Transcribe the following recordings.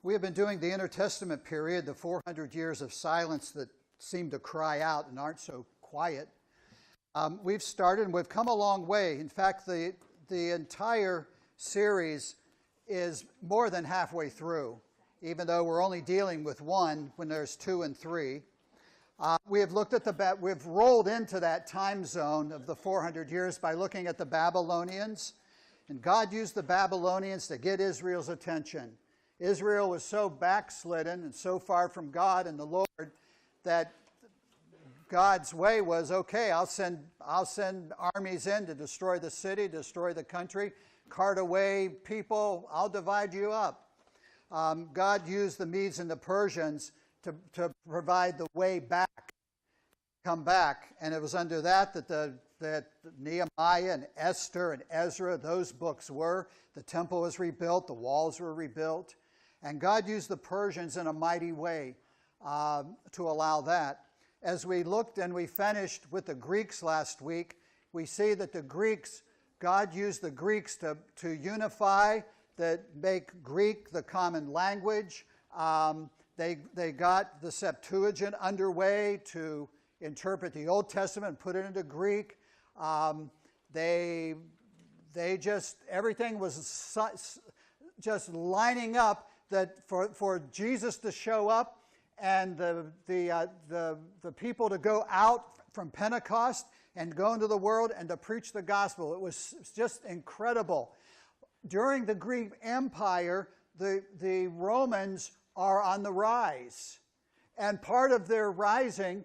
We have been doing the Intertestament period, the 400 years of silence that seem to cry out and aren't so quiet. We've started and we've come a long way. In fact, the entire series is more than halfway through, even though we're only dealing with one when there's 2 and 3. We have looked at we've rolled into that time zone of the 400 years by looking at the Babylonians. And God used the Babylonians to get Israel's attention. Israel was so backslidden and so far from God and the Lord that God's way was, okay, I'll send armies in to destroy the city, destroy the country, cart away people, I'll divide you up. God used the Medes and the Persians to provide the way back, come back. And it was under that Nehemiah and Esther and Ezra, those books were. The temple was rebuilt, the walls were rebuilt. And God used the Persians in a mighty way to allow that. As we looked and we finished with the Greeks last week, we see that the Greeks, God used the Greeks to unify, that make Greek the common language. They got the Septuagint underway to interpret the Old Testament and put it into Greek. They just, everything was just lining up that for Jesus to show up and the people to go out from Pentecost and go into the world and to preach the gospel. It was just incredible. During the Greek Empire, the Romans are on the rise. And part of their rising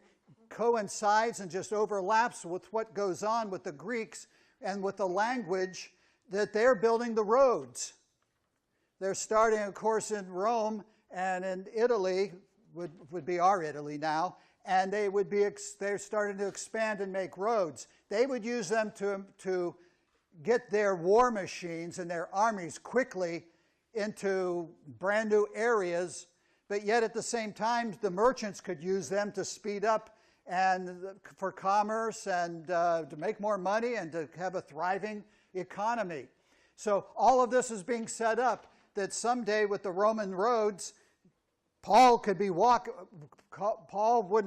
coincides and just overlaps with what goes on with the Greeks and with the language that they're building the roads. They're starting, of course, in Rome and in Italy, would be our Italy now, and they're starting to expand and make roads. They would use them to get their war machines and their armies quickly into brand new areas, but yet at the same time, the merchants could use them to speed up and for commerce and to make more money and to have a thriving economy. So all of this is being set up that someday with the Roman roads, Paul wouldn't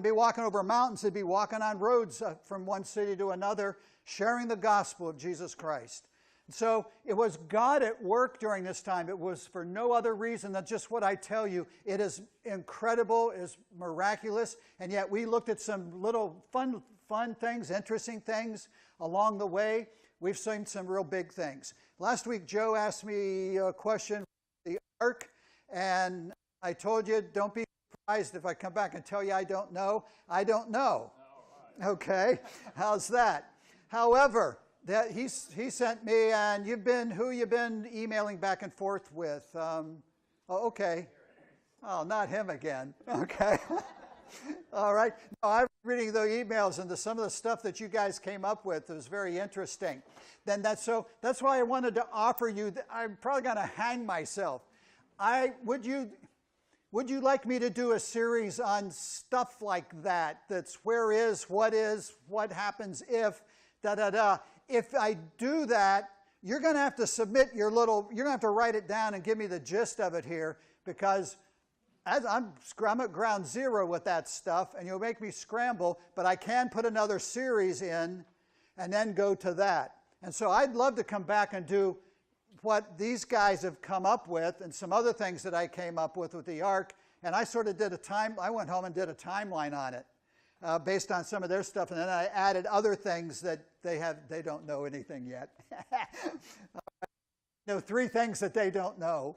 be walking over mountains, he'd be walking on roads from one city to another, sharing the gospel of Jesus Christ. So it was God at work during this time. It was for no other reason than just what I tell you. It is incredible, it is miraculous, and yet we looked at some little fun things, interesting things along the way. We've seen some real big things. Last week, Joe asked me a question, the ark, and I told you, don't be surprised if I come back and tell you I don't know. I don't know. Okay, how's that? However, that he sent me, and who you've been emailing back and forth with? Okay. Oh, not him again. Okay. All right. No, I was reading the emails and some of the stuff that you guys came up with. It was very interesting. That's why I wanted to offer you. I'm probably going to hang myself. Would you like me to do a series on stuff like that? That's where is, what happens if, da-da-da. If I do that, you're going to have to submit you're going to have to write it down and give me the gist of it here, because I'm at ground zero with that stuff, and you'll make me scramble, but I can put another series in and then go to that. And so I'd love to come back and do what these guys have come up with and some other things that I came up with the ark, and I sort of I went home and did a timeline on it. Based on some of their stuff, and then I added other things that they don't know anything yet. 3 things that they don't know.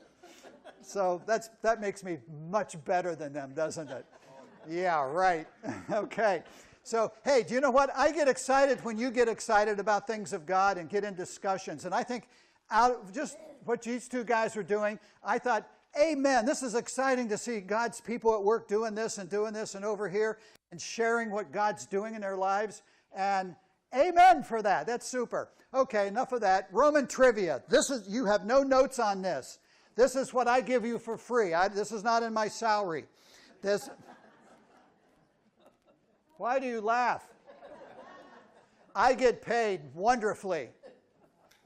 So that makes me much better than them, doesn't it? Yeah, right. Okay. So, hey, do you know what? I get excited when you get excited about things of God and get in discussions. And I think out of just what these 2 guys were doing, I thought, amen, this is exciting to see God's people at work doing this and over here and sharing what God's doing in their lives. And amen for that. That's super. Okay, enough of that. Roman trivia. You have no notes on this. This is what I give you for free. This is not in my salary. Why do you laugh? I get paid wonderfully.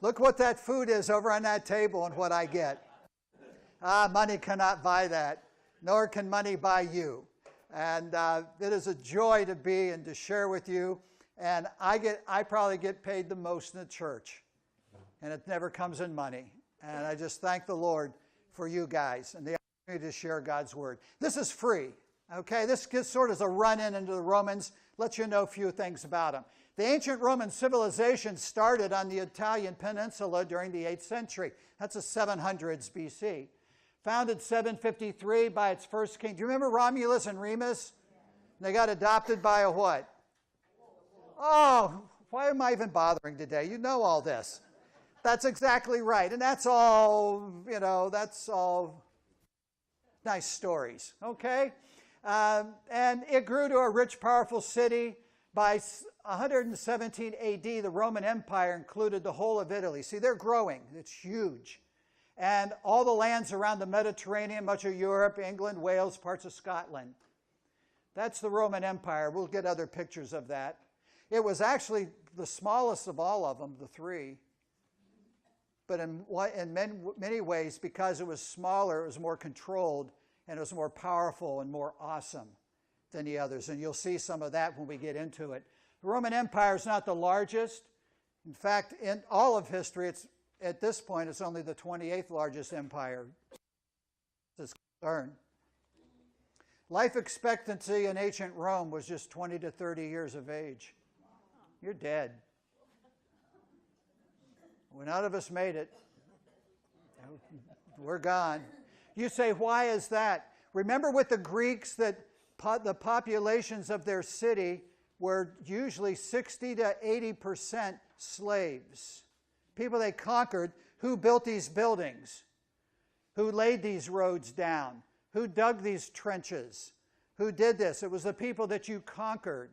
Look what that food is over on that table and what I get. Money cannot buy that, nor can money buy you. And it is a joy to be and to share with you. And I probably get paid the most in the church. And it never comes in money. And I just thank the Lord for you guys and the opportunity to share God's word. This is free. Okay, this gets sort of as a run-in into the Romans, let you know a few things about them. The ancient Roman civilization started on the Italian peninsula during the 8th century. That's the 700s BC. Founded 753 by its first king. Do you remember Romulus and Remus? They got adopted by a what? Oh, why am I even bothering today? You know all this. That's exactly right. And that's all, that's all nice stories, okay? And it grew to a rich, powerful city. By 117 AD, the Roman Empire included the whole of Italy. See, they're growing. It's huge. And all the lands around the Mediterranean, much of Europe, England, Wales, parts of Scotland. That's the Roman Empire. We'll get other pictures of that. It was actually the smallest of all of them, the three. But in many ways, because it was smaller, it was more controlled, and it was more powerful and more awesome than the others. And you'll see some of that when we get into it. The Roman Empire is not the largest. In fact, in all of history, at this point, it's only the 28th largest empire as concerned. Life expectancy in ancient Rome was just 20 to 30 years of age. You're dead. Well, none of us made it. We're gone. You say, why is that? Remember with the Greeks that the populations of their city were usually 60 to 80% slaves. People they conquered. Who built these buildings? Who laid these roads down? Who dug these trenches? Who did this? It was the people that you conquered,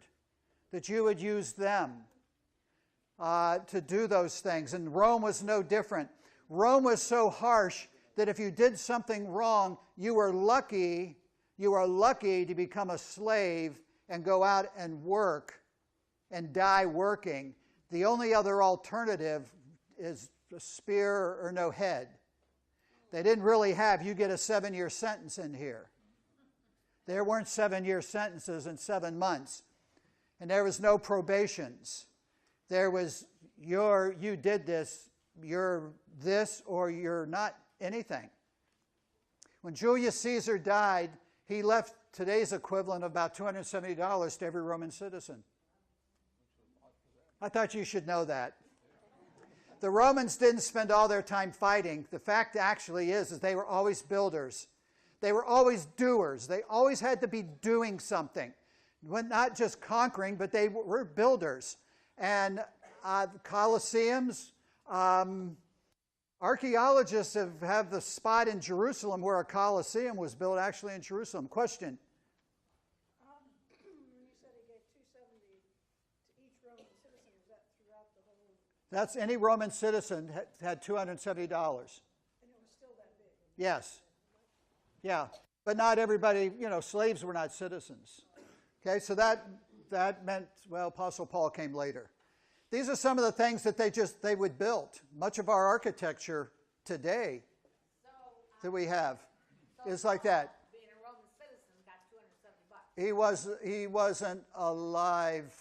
that you would use them to do those things. And Rome was no different. Rome was so harsh that if you did something wrong, you were lucky to become a slave and go out and work and die working. The only other alternative is a spear or no head. They didn't really have, you get a 7-year sentence in here. There weren't 7-year sentences in 7 months. And there was no probations. There was, you did this, you're this or you're not anything. When Julius Caesar died, he left today's equivalent of about $270 to every Roman citizen. I thought you should know that. The Romans didn't spend all their time fighting. The fact actually is they were always builders. They were always doers. They always had to be doing something. Not just conquering, but they were builders. And Colosseums, archaeologists have the spot in Jerusalem where a Colosseum was built, actually in Jerusalem. Question? You said he gave $270 to each Roman citizen. Is that throughout the whole? That's any Roman citizen had $270. And it was still that big? Yes. Yeah. But not everybody, slaves were not citizens. Okay, so that meant, well, Apostle Paul came later. These are some of the things that they would build. Much of our architecture today that we have is like that. Being a Roman citizen got $270. He wasn't alive,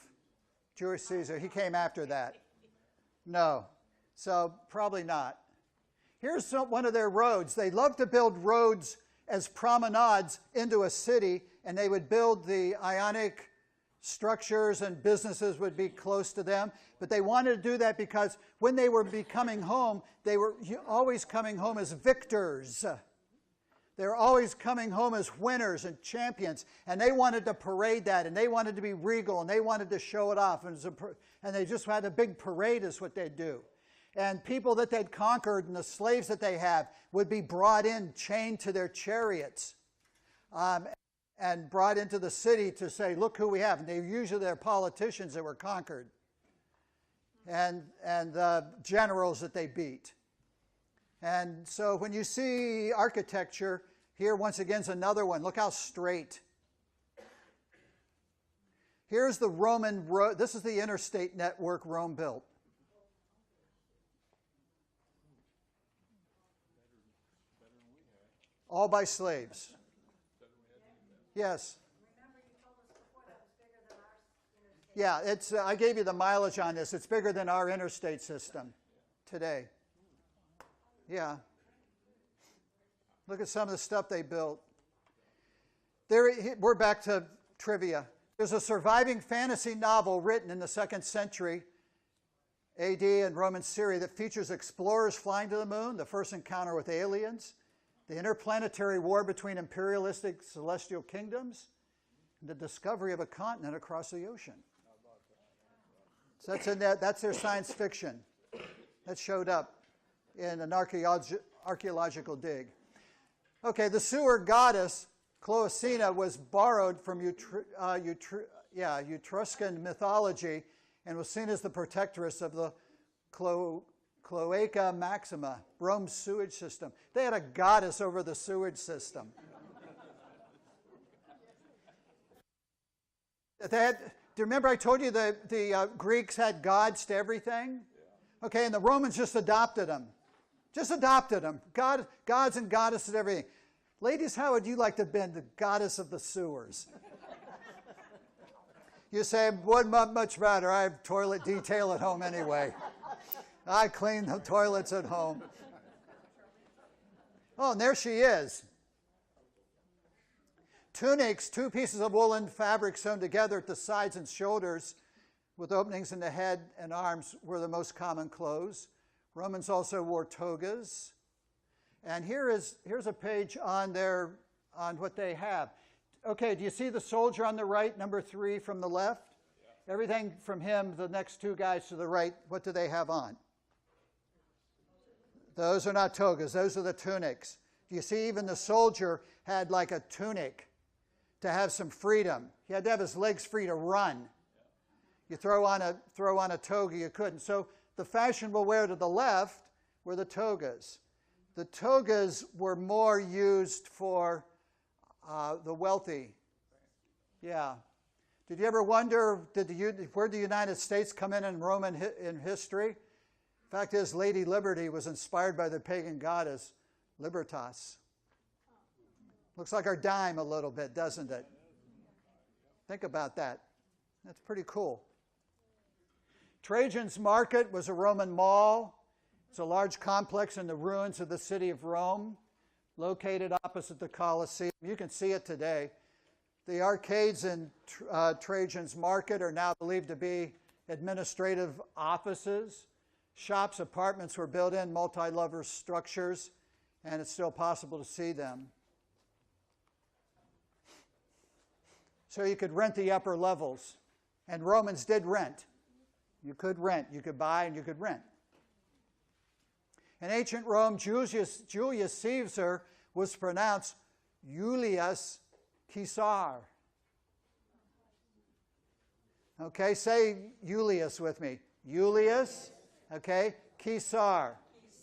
Julius Caesar. He came after that. No. So probably not. Here's one of their roads. They loved to build roads as promenades into a city, and they would build the Ionic structures and businesses would be close to them. But they wanted to do that because when they were coming home, they were always coming home as victors. They were always coming home as winners and champions. And they wanted to parade that, and they wanted to be regal, and they wanted to show it off. And they just had a big parade is what they'd do. And people that they'd conquered and the slaves that they have would be brought in, chained to their chariots. And brought into the city to say, look who we have. And they usually they're politicians that were conquered. And the generals that they beat. And so when you see architecture, here once again is another one. Look how straight. Here's the Roman road. This is the interstate network Rome built. all by slaves. Yes. Remember you told us before that was bigger than our interstate. Yeah, it's. I gave you the mileage on this. It's bigger than our interstate system today. Yeah. Look at some of the stuff they built. We're back to trivia. There's a surviving fantasy novel written in the 2nd century AD in Roman Syria that features explorers flying to the moon, the first encounter with aliens, the interplanetary war between imperialistic celestial kingdoms, and the discovery of a continent across the ocean. So that's their science fiction. That showed up in an archaeological dig. Okay, the sewer goddess Cloacina was borrowed from Etruscan mythology and was seen as the protectress of the Cloaca Maxima, Rome's sewage system. They had a goddess over the sewage system. Do you remember I told you the Greeks had gods to everything? Okay, and the Romans just adopted them. Just adopted them. Gods and goddesses and everything. Ladies, how would you like to have been the goddess of the sewers? You say, wouldn't much better. I have toilet detail at home anyway. I clean the toilets at home. Oh, and there she is. Tunics, 2 pieces of woolen fabric sewn together at the sides and shoulders with openings in the head and arms were the most common clothes. Romans also wore togas. And here's a page on what they have. Okay, do you see the soldier on the right, number 3 from the left? Yeah. Everything from him, the next 2 guys to the right, what do they have on? Those are not togas, those are the tunics. Do you see even the soldier had like a tunic to have some freedom. He had to have his legs free to run. You throw on a toga, you couldn't. So the fashionable wear to the left were the togas. The togas were more used for the wealthy. Yeah. Did you ever wonder, where the United States come in Roman in history? Fact is, Lady Liberty was inspired by the pagan goddess Libertas. Looks like our dime a little bit, doesn't it? Think about that. That's pretty cool. Trajan's Market was a Roman mall. It's a large complex in the ruins of the city of Rome, located opposite the Colosseum. You can see it today. The arcades in Trajan's Market are now believed to be administrative offices. Shops, apartments were built in multi-level structures, and it's still possible to see them. So you could rent the upper levels, and Romans did rent. You could rent, you could buy, and you could rent. In ancient Rome, Julius Caesar was pronounced Julius Caesar. Okay, say Julius with me. Julius, okay, Caesar.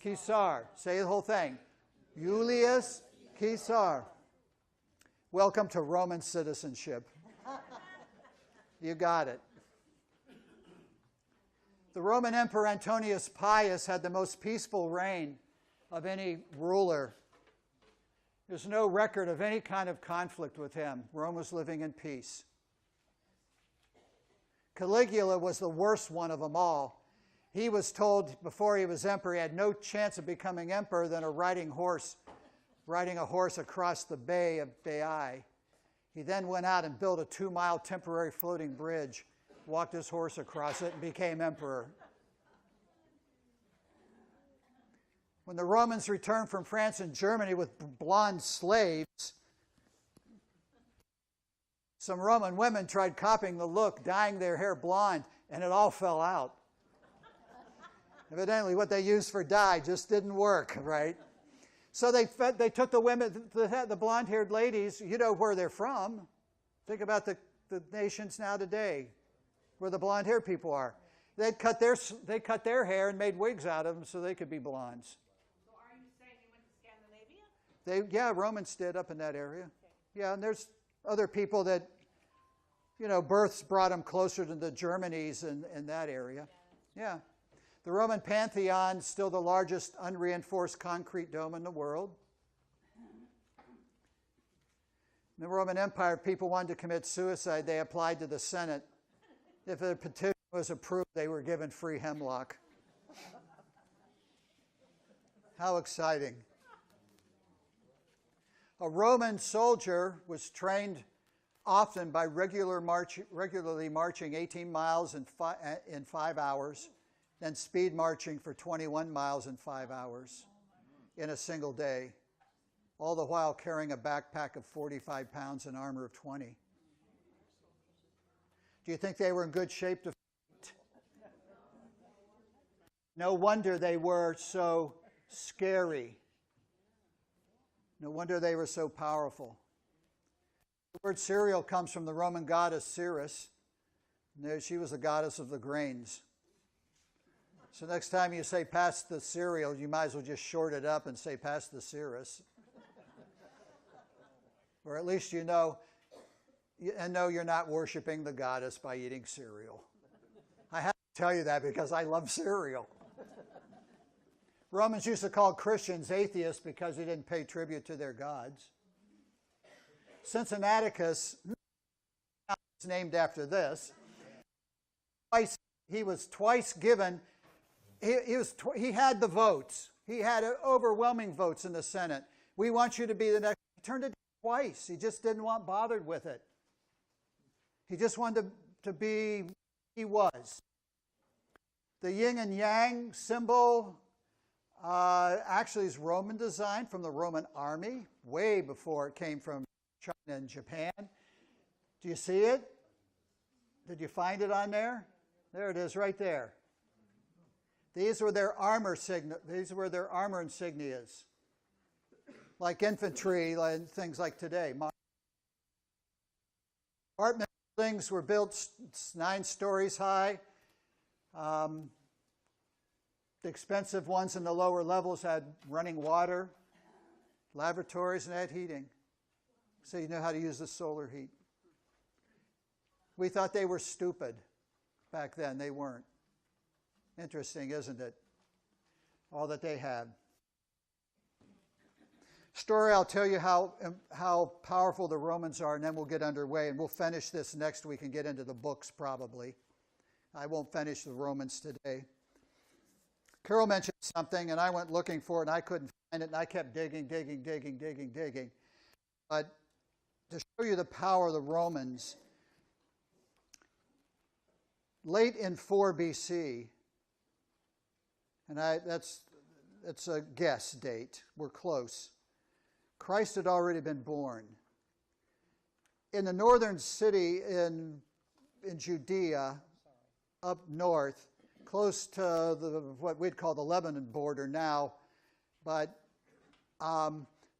Caesar. Say the whole thing. Julius Caesar. Welcome to Roman citizenship. You got it. The Roman Emperor Antonius Pius had the most peaceful reign of any ruler. There's no record of any kind of conflict with him. Rome was living in peace. Caligula was the worst one of them all. He was told before he was emperor he had no chance of becoming emperor than riding a horse across the Bay of Baiae. He then went out and built a 2-mile temporary floating bridge, walked his horse across it, and became emperor. When the Romans returned from France and Germany with blonde slaves, some Roman women tried copying the look, dyeing their hair blonde, and it all fell out. Evidently, what they used for dye just didn't work, right? So they took the women, the blonde-haired ladies, you know where they're from. Think about the nations now today, where the blonde-haired people are. They cut their hair and made wigs out of them so they could be blondes. So are you saying you went to Scandinavia? Romans did up in that area. Okay. Yeah, and there's other people that, births brought them closer to the Germanys in that area. Yeah. The Roman Pantheon is still the largest unreinforced concrete dome in the world. In the Roman Empire, if people wanted to commit suicide, they applied to the Senate. If their petition was approved, they were given free hemlock. How exciting. A Roman soldier was trained often by regularly marching 18 miles in 5 hours, then speed marching for 21 miles in 5 hours in a single day, all the while carrying a backpack of 45 pounds and armor of 20. Do you think they were in good shape to fight? No wonder they were so scary. No wonder they were so powerful. The word cereal comes from the Roman goddess Ceres. She was the goddess of the grains. So next time you say pass the cereal, you might as well just short it up and say pass the Ceres. Or at least you know you're not worshiping the goddess by eating cereal. I have to tell you that because I love cereal. Romans used to call Christians atheists because they didn't pay tribute to their gods. Cincinnaticus is named after this. He was twice given. He had the votes. He had overwhelming votes in the Senate. We want you to be the next. He turned it down twice. He just didn't want bothered with it. He just wanted to be he was. The yin and yang symbol actually is Roman design from the Roman army, way before it came from China and Japan. Do you see it? Did you find it on there? There it is, right there. These were their armor insignias, like infantry and things like today. Apartment buildings were built 9 stories high. The expensive ones in the lower levels had running water, laboratories, and had heating. So you know how to use the solar heat. We thought they were stupid back then. They weren't. Interesting, isn't it? All that they had. Story, I'll tell you how powerful the Romans are, and then we'll get underway, and we'll finish this next week and get into the books probably. I won't finish the Romans today. Carol mentioned something, and I went looking for it, and I couldn't find it, and I kept digging. But to show you the power of the Romans, late in 4 BC, and that's a guess date, we're close, Christ had already been born. In the northern city in Judea, up north, close to what we'd call the Lebanon border now, but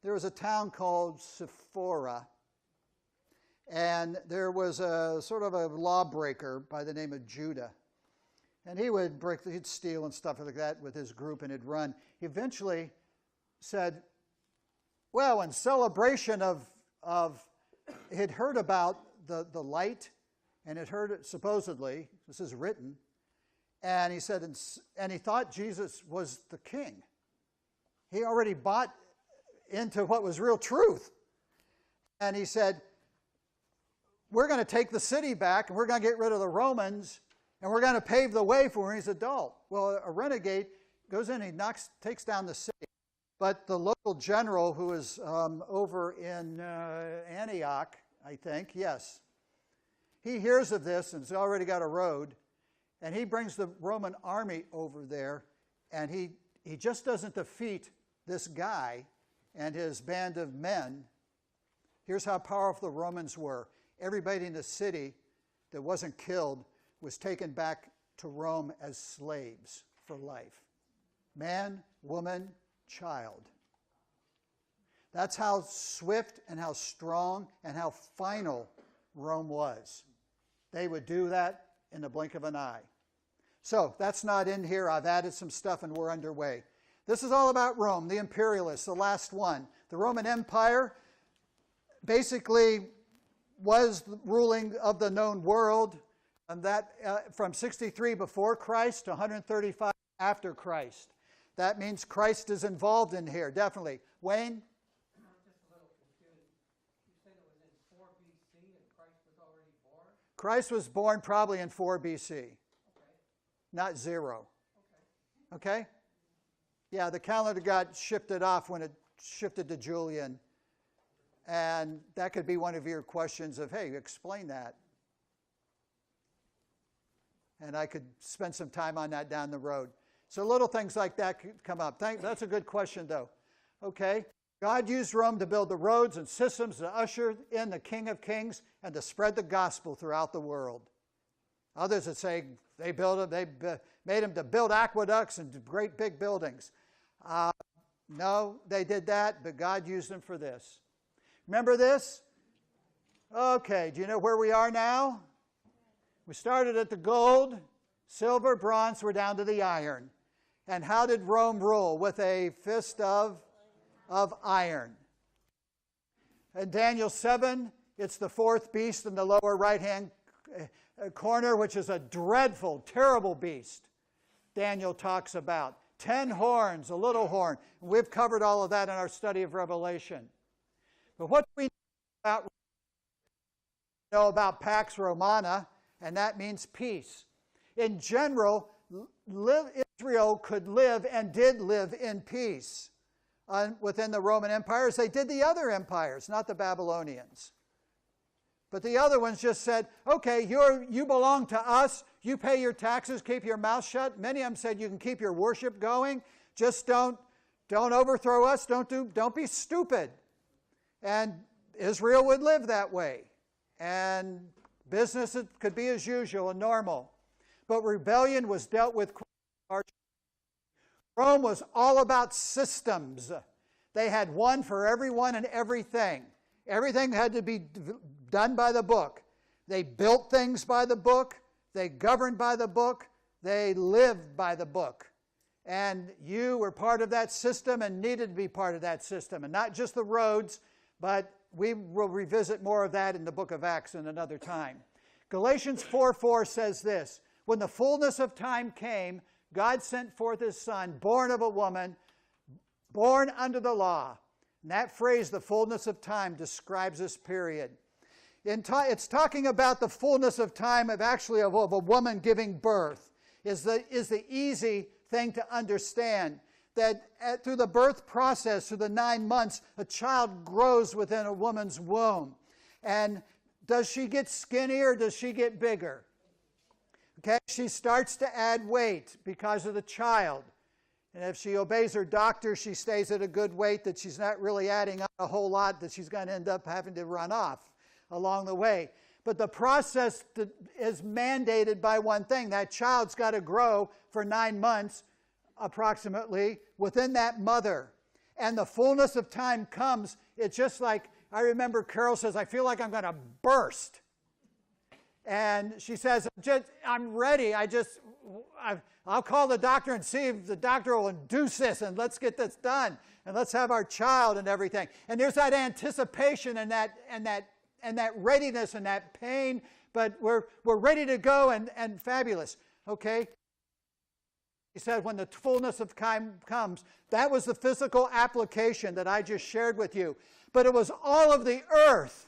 there was a town called Sephora, and there was a sort of a lawbreaker by the name of Judah, and he'd steal and stuff like that with his group, and he'd run. He eventually said, well, in celebration of he'd heard about the light, and had heard it supposedly, this is written, and he said, and he thought Jesus was the king. He already bought into what was real truth. And he said, we're going to take the city back, and we're going to get rid of the Romans, and we're going to pave the way for when he's adult. Well, a renegade goes in, he takes down the city. But the local general who was over in Antioch, I think, yes, he hears of this and has already got a road, and he brings the Roman army over there, and he just doesn't defeat this guy and his band of men. Here's how powerful the Romans were. Everybody in the city that wasn't killed was taken back to Rome as slaves for life. Man, woman, child. That's how swift and how strong and how final Rome was. They would do that in the blink of an eye. So that's not in here. I've added some stuff and we're underway. This is all about Rome, the imperialists, the last one. The Roman Empire basically was ruling of the known world, and that from 63 before Christ to 135 after Christ. That means Christ is involved in here, definitely. Wayne? I'm just a little confused. You said it was in Christ was born probably in 4 BC, not 0. Okay? Yeah, the calendar got shifted off when it shifted to Julian. And that could be one of your questions of, hey, explain that. And I could spend some time on that down the road. So little things like that could come up. That's a good question, though. Okay? God used Rome to build the roads and systems to usher in the King of Kings and to spread the gospel throughout the world. Others would say they made him to build aqueducts and great big buildings. No, they did that, but God used them for this. Remember this? Okay, do you know where we are now? We started at the gold, silver, bronze, we're down to the iron. And how did Rome rule? With a fist of iron. In Daniel 7, it's the 4th beast in the lower right-hand corner, which is a dreadful, terrible beast Daniel talks about. 10 horns, a little horn. We've covered all of that in our study of Revelation. But what do we know about Pax Romana? And that means peace. In general, Israel could live and did live in peace within the Roman Empire, as they did the other empires, not the Babylonians. But the other ones just said, okay, you belong to us. You pay your taxes, keep your mouth shut. Many of them said you can keep your worship going. Just don't overthrow us. Don't be stupid. And Israel would live that way. And business could be as usual and normal. But rebellion was dealt with. Rome was all about systems. They had one for everyone and everything. Everything had to be done by the book. They built things by the book. They governed by the book. They lived by the book. And you were part of that system and needed to be part of that system. And not just the roads, but we will revisit more of that in the book of Acts in another time. Galatians 4:4 says this, when the fullness of time came, God sent forth his Son, born of a woman, born under the law. And that phrase, the fullness of time, describes this period. It's talking about the fullness of time of a woman giving birth. Is the easy thing to understand. That through the birth process, through the 9 months, a child grows within a woman's womb. And does she get skinnier or does she get bigger? Okay, she starts to add weight because of the child. And if she obeys her doctor, she stays at a good weight that she's not really adding on a whole lot that she's going to end up having to run off along the way. But the process is mandated by one thing. That child's got to grow for 9 months approximately within that mother. And the fullness of time comes. It's just like, I remember Carol says, I feel like I'm going to burst. And she says, I'm ready. I'll call the doctor and see if the doctor will induce this, and let's get this done, and let's have our child and everything. And there's that anticipation and that readiness and that pain, but we're ready to go and fabulous. Okay? He said when the fullness of time comes, that was the physical application that I just shared with you. But it was all of the earth,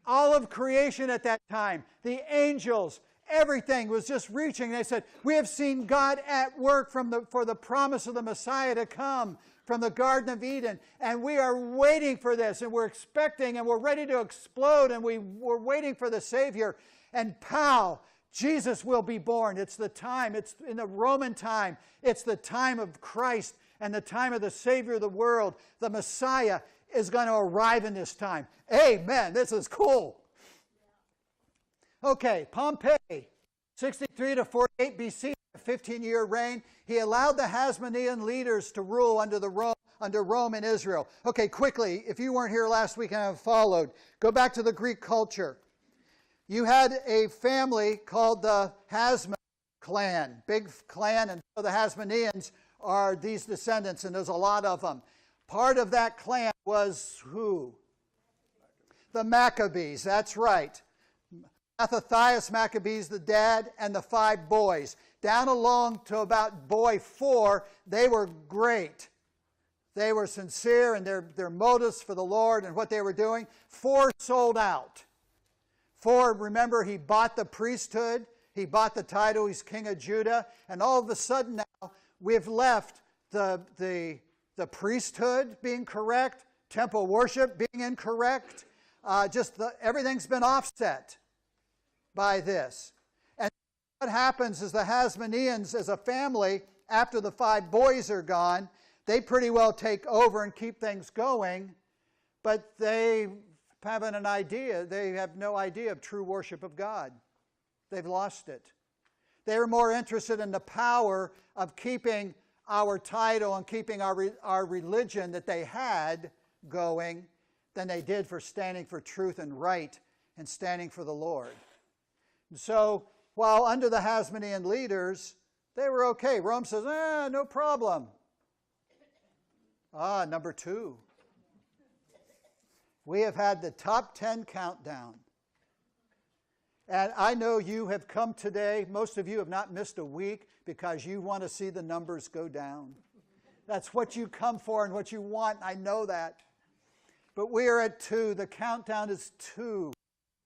all of creation at that time, the angels, everything was just reaching. They said, we have seen God at work for the promise of the Messiah to come from the Garden of Eden. And we are waiting for this, and we're expecting, and we're ready to explode, and we're waiting for the Savior. And pow, Jesus will be born. It's the time. It's in the Roman time. It's the time of Christ and the time of the Savior of the world. The Messiah is going to arrive in this time. Amen. This is cool. Okay, Pompey, 63 to 48 BC, a 15-year reign. He allowed the Hasmonean leaders to rule under Rome in Israel. Okay, quickly, if you weren't here last week and have followed, go back to the Greek culture. You had a family called the Hasmon clan, big clan, and so the Hasmoneans are these descendants, and there's a lot of them. Part of that clan was who? The Maccabees, that's right. Mattathias Maccabees, the dad, and the 5 boys. Down along to about boy 4, they were great. They were sincere in their motives for the Lord and what they were doing. 4 sold out. 4, remember, he bought the priesthood. He bought the title. He's king of Judah. And all of a sudden now, we've left the priesthood being correct, temple worship being incorrect. Everything's been offset by this. And what happens is the Hasmoneans, as a family, after the 5 boys are gone, they pretty well take over and keep things going, but they have no idea of true worship of God. They've lost it. They're more interested in the power of keeping our title and keeping our religion that they had going than they did for standing for truth and right and standing for the Lord. And so, while under the Hasmonean leaders, they were okay. Rome says, no problem. Number 2. We have had the top 10 countdown. And I know you have come today. Most of you have not missed a week because you want to see the numbers go down. That's what you come for and what you want. I know that. But we are at 2. The countdown is 2,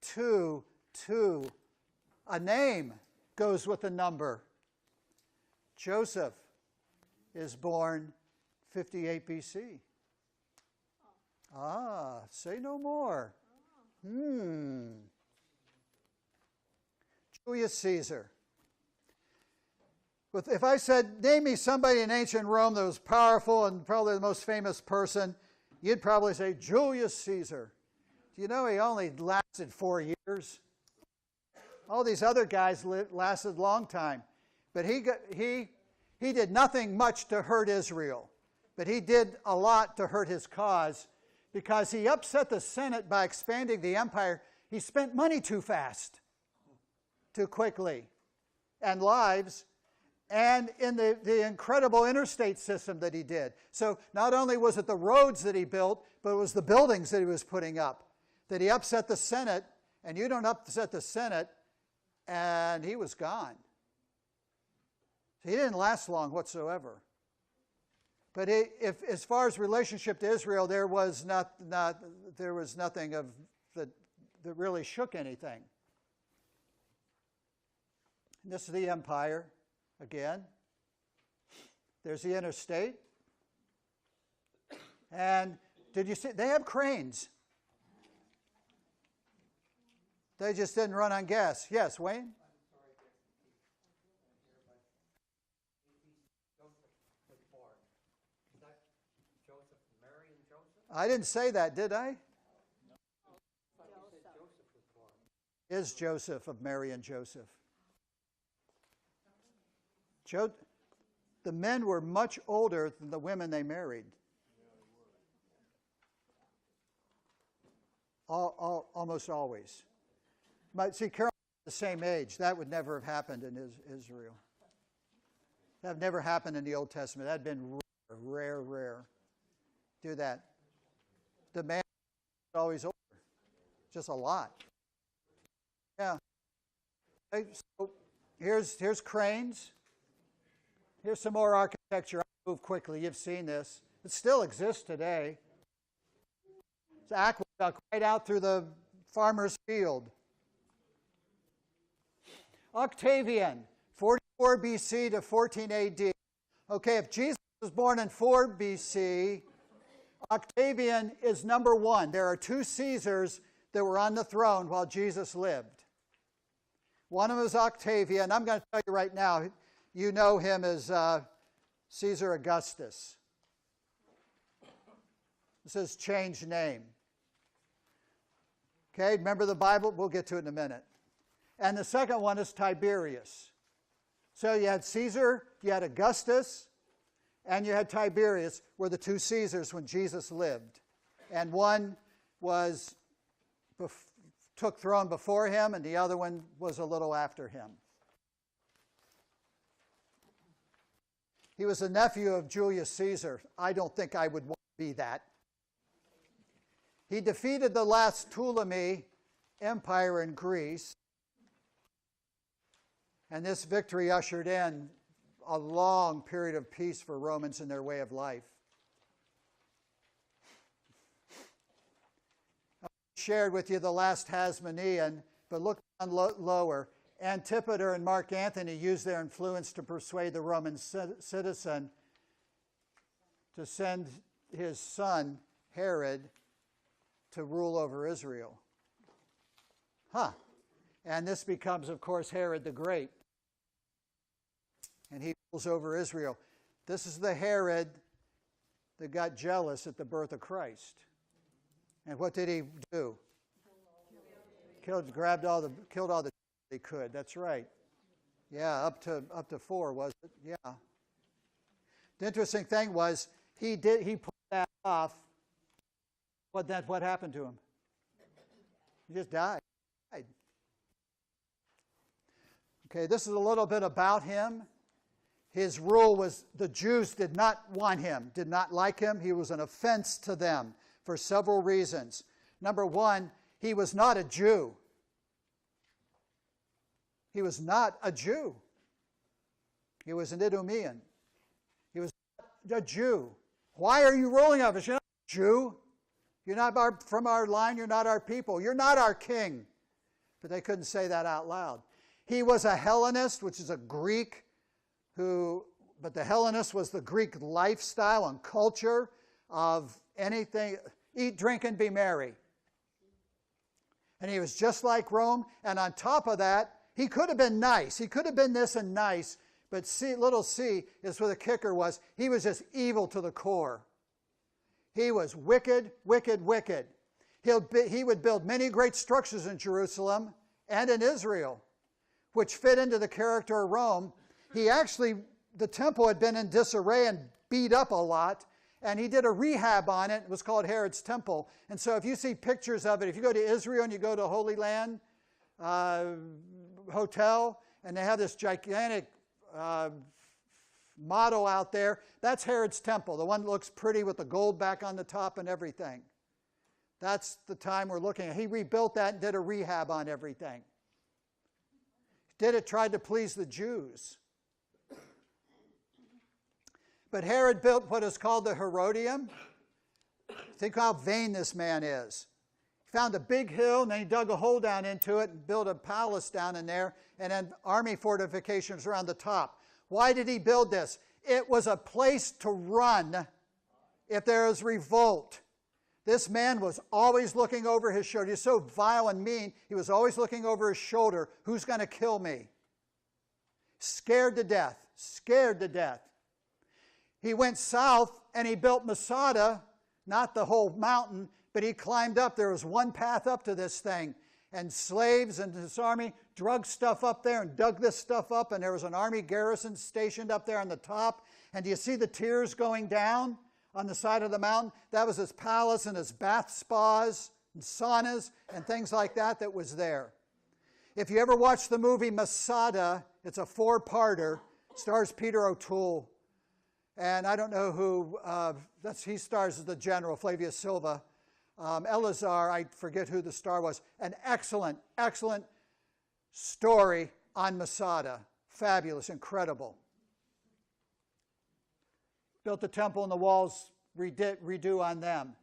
2, 2. A name goes with a number. Joseph is born 58 BC. Say no more. Julius Caesar. If I said, name me somebody in ancient Rome that was powerful and probably the most famous person, you'd probably say Julius Caesar. Do you know he only lasted 4 years? All these other guys lasted a long time. But he did nothing much to hurt Israel. But he did a lot to hurt his cause because he upset the Senate by expanding the empire. He spent money too fast, too quickly, and lives, and in the incredible interstate system that he did. So not only was it the roads that he built, but it was the buildings that he was putting up, that he upset the Senate, and you don't upset the Senate, and he was gone. He didn't last long whatsoever. But as far as relationship to Israel, there was nothing that really shook anything. And this is the empire again. There's the interstate. And did you see? They have cranes. They just didn't run on gas. Yes, Wayne? I didn't say that, did I? Is Joseph of Mary and Joseph. The men were much older than the women they married. Almost always. But see, Carol was the same age. That would never have happened in Israel. That would never happened in the Old Testament. That had been rare. Do that. The man is always older. Just a lot. Yeah. So here's cranes. Here's some more architecture. I'll move quickly. You've seen this. It still exists today. It's aqueduct right out through the farmer's field. Octavian, 44 BC to 14 AD. Okay, if Jesus was born in 4 BC, Octavian is number 1. There are 2 Caesars that were on the throne while Jesus lived. One of them is Octavian. I'm going to tell you right now, you know him as Caesar Augustus. This is changed name. Okay, remember the Bible? We'll get to it in a minute. And the second one is Tiberius. So you had Caesar, you had Augustus, and you had Tiberius, were the 2 Caesars when Jesus lived. And one took throne before him, and the other one was a little after him. He was a nephew of Julius Caesar. I don't think I would want to be that. He defeated the last Ptolemy Empire in Greece, and this victory ushered in a long period of peace for Romans in their way of life. I shared with you the last Hasmonean But look down lower. Antipater and Mark Antony used their influence to persuade the Roman citizen to send his son, Herod, to rule over Israel. And this becomes, of course, Herod the Great. And he rules over Israel. This is the Herod that got jealous at the birth of Christ. And what did he do? Killed all the he could. That's right. Yeah, up to 4, was it? Yeah. The interesting thing was he pulled that off. What happened to him? He just died. Okay, this is a little bit about him. His rule was the Jews did not want him, did not like him. He was an offense to them for several reasons. Number one, he was not a Jew. He was not a Jew. He was an Idumean. He was not a Jew. Why are you ruling over us? You're not a Jew. You're not from our line. You're not our people. You're not our king. But they couldn't say that out loud. He was a Hellenist, which is a Greek but the Hellenist was the Greek lifestyle and culture of anything, eat, drink, and be merry. And he was just like Rome. And on top of that, he could have been nice. He could have been this and nice. But little c is where the kicker was. He was just evil to the core. He was wicked, wicked, wicked. He would build many great structures in Jerusalem and in Israel, which fit into the character of Rome. The temple had been in disarray and beat up a lot, and he did a rehab on it. It was called Herod's Temple. And so if you see pictures of it, if you go to Israel and you go to Holy Land Hotel, and they have this gigantic model out there, that's Herod's Temple, the one that looks pretty with the gold back on the top and everything. That's the time we're looking at. He rebuilt that and did a rehab on everything. Tried to please the Jews. But Herod built what is called the Herodium. Think how vain this man is. He found a big hill, and then he dug a hole down into it and built a palace down in there, and then army fortifications around the top. Why did he build this? It was a place to run if there was revolt. This man was always looking over his shoulder. He was so vile and mean, he was always looking over his shoulder. Who's going to kill me? Scared to death. Scared to death. He went south and he built Masada, not the whole mountain, but he climbed up. There was one path up to this thing. And slaves and his army drug stuff up there and dug this stuff up. And there was an army garrison stationed up there on the top. And do you see the tiers going down on the side of the mountain? That was his palace and his bath spas and saunas and things like that was there. If you ever watch the movie Masada, it's a 4-parter, stars Peter O'Toole. And I don't know who, he stars as the general, Flavius Silva. Eleazar, I forget who the star was. An excellent, excellent story on Masada. Fabulous, incredible. Built the temple and the walls, redo on them.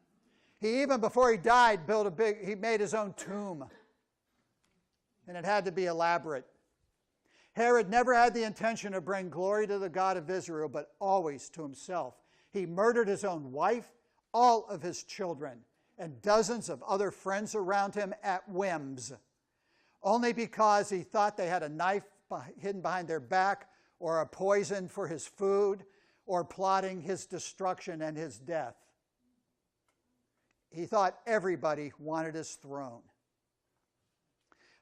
He, even before he died, he made his own tomb. And it had to be elaborate. Herod never had the intention to bring glory to the God of Israel, but always to himself. He murdered his own wife, all of his children, and dozens of other friends around him at whims, only because he thought they had a knife hidden behind their back or a poison for his food or plotting his destruction and his death. He thought everybody wanted his throne.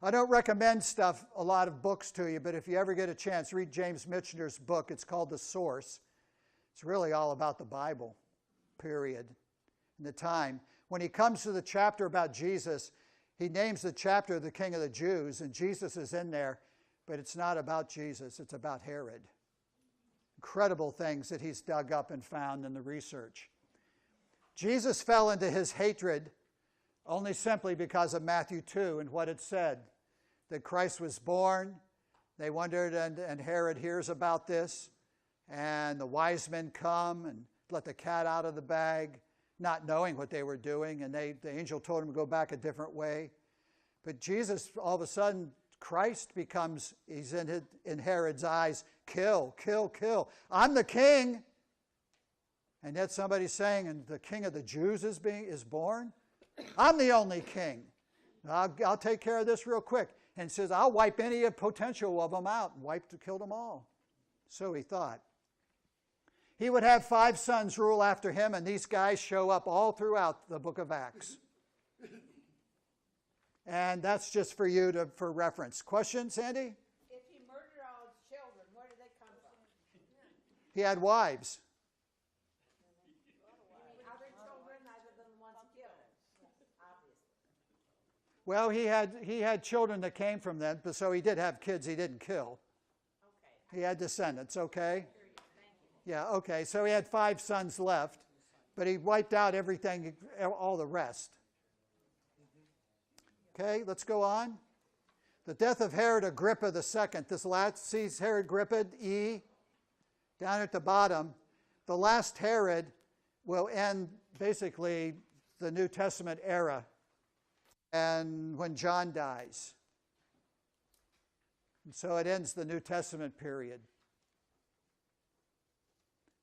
I don't recommend a lot of books to you, but if you ever get a chance, read James Michener's book. It's called The Source. It's really all about the Bible, period, and the time. When he comes to the chapter about Jesus, he names the chapter the King of the Jews, and Jesus is in there, but it's not about Jesus. It's about Herod. Incredible things that he's dug up and found in the research. Jesus fell into his hatred only simply because of Matthew 2 and what it said. That Christ was born. They wondered, and Herod hears about this, and the wise men come and let the cat out of the bag, not knowing what they were doing, and the angel told him to go back a different way. But Jesus, all of a sudden, Christ becomes, he's in Herod's eyes, kill, kill, kill. I'm the king. And yet somebody's saying, and the king of the Jews is born? I'm the only king. I'll take care of this real quick. And says, I'll wipe any potential of them out and kill them all. So he thought. He would have 5 sons rule after him, and these guys show up all throughout the book of Acts. And that's just for you for reference. Question, Sandy? If he murdered all his children, where did they come from? He had wives. Other children other than the ones he killed, obviously. Well, he had children that came from them, but so he did have kids he didn't kill. Okay. He had descendants, okay? Yeah, okay. So he had 5 sons left, but he wiped out everything, all the rest. Okay, let's go on. The death of Herod Agrippa II. This last, sees Herod Agrippa, E, down at the bottom. The last Herod will end basically the New Testament era, and when John dies. And so it ends the New Testament period.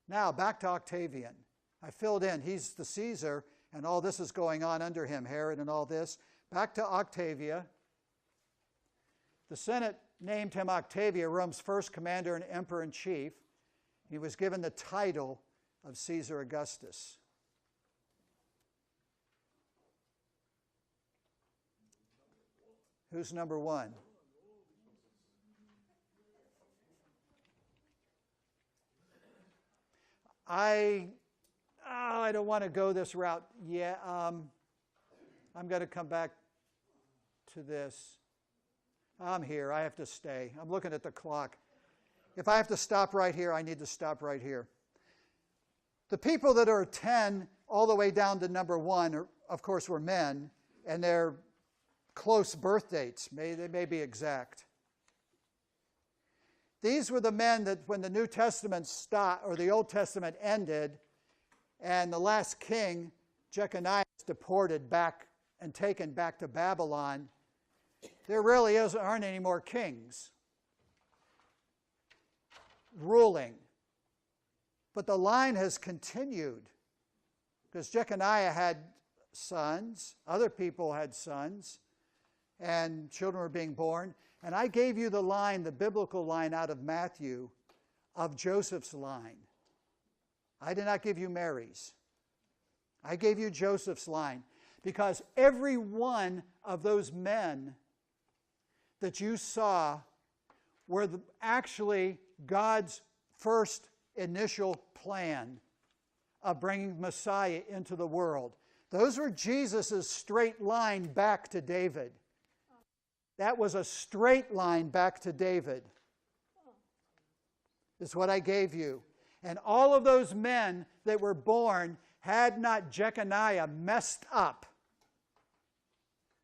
Now, back to Octavian. I filled in. He's the Caesar, and all this is going on under him, Herod and all this. Back to Octavia. The Senate named him Octavia, Rome's first commander and emperor-in-chief. He was given the title of Caesar Augustus. Who's number 1? I don't want to go this route. Yeah, I'm going to come back to this. I'm here. I have to stay. I'm looking at the clock. If I have to stop right here, I need to stop right here. The people that are 10 all the way down to number 1, of course, were men, and their close birth dates, they may be exact. These were the men that when the New Testament stopped, or the Old Testament ended, and the last king, Jeconiah, is deported back and taken back to Babylon, there really aren't any more kings ruling. But the line has continued, because Jeconiah had sons, other people had sons, and children were being born. And I gave you the line, the biblical line out of Matthew, of Joseph's line. I did not give you Mary's. I gave you Joseph's line. Because every one of those men that you saw were actually God's first initial plan of bringing Messiah into the world. Those were Jesus' straight line back to David. That was a straight line back to David. Is what I gave you. And all of those men that were born had not Jeconiah messed up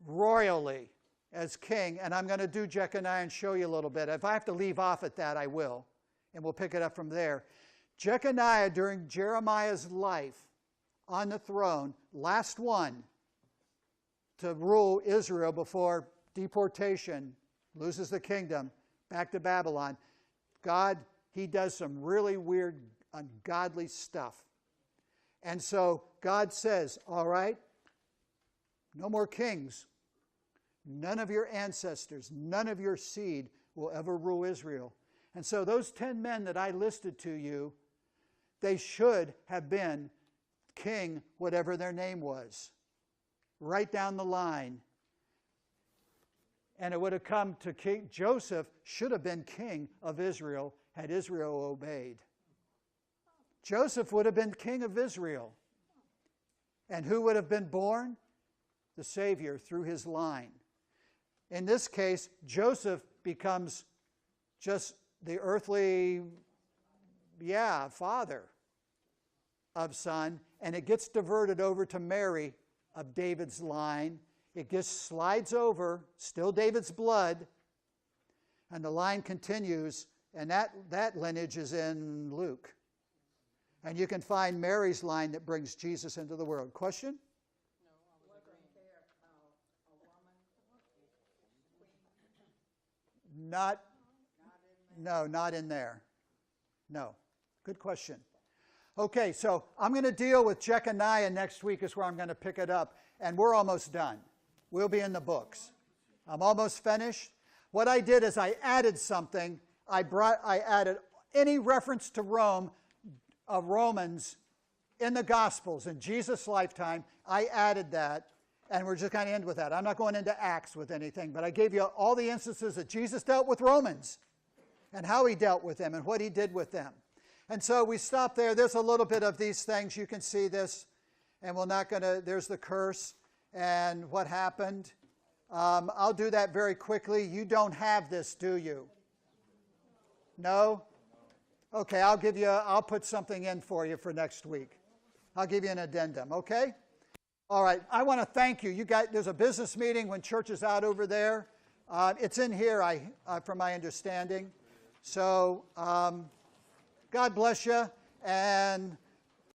royally as king. And I'm going to do Jeconiah and show you a little bit. If I have to leave off at that, I will. And we'll pick it up from there. Jeconiah, during Jeremiah's life on the throne, last one to rule Israel before deportation, loses the kingdom, back to Babylon. God, he does some really weird, ungodly stuff. And so God says, all right, no more kings. None of your ancestors, none of your seed will ever rule Israel. And so those 10 men that I listed to you, they should have been king, whatever their name was. Right down the line. And it would have come to King Joseph, should have been king of Israel, had Israel obeyed. Joseph would have been king of Israel. And who would have been born? The Savior through his line. In this case, Joseph becomes just the earthly, father of son, and it gets diverted over to Mary of David's line. It just slides over, still David's blood, and the line continues, and that lineage is in Luke. And you can find Mary's line that brings Jesus into the world. Question? Wasn't there a woman Not, no, not in there. No. Good question. Okay, so I'm going to deal with Jeconiah next week is where I'm going to pick it up. And we're almost done. We'll be in the books. I'm almost finished. What I did is I added something. I added any reference to Rome, of Romans, in the Gospels in Jesus' lifetime. I added that, and we're just going to end with that. I'm not going into Acts with anything, but I gave you all the instances that Jesus dealt with Romans and how he dealt with them and what he did with them. And so we stop there. There's a little bit of these things. You can see this, and we're not going to, there's the curse and what happened. I'll do that very quickly. You don't have this, do you? No? Okay, I'll put something in for you for next week. I'll give you an addendum, okay? All right, I want to thank you. You guys, there's a business meeting when church is out over there. It's in here, from my understanding. So, God bless you, and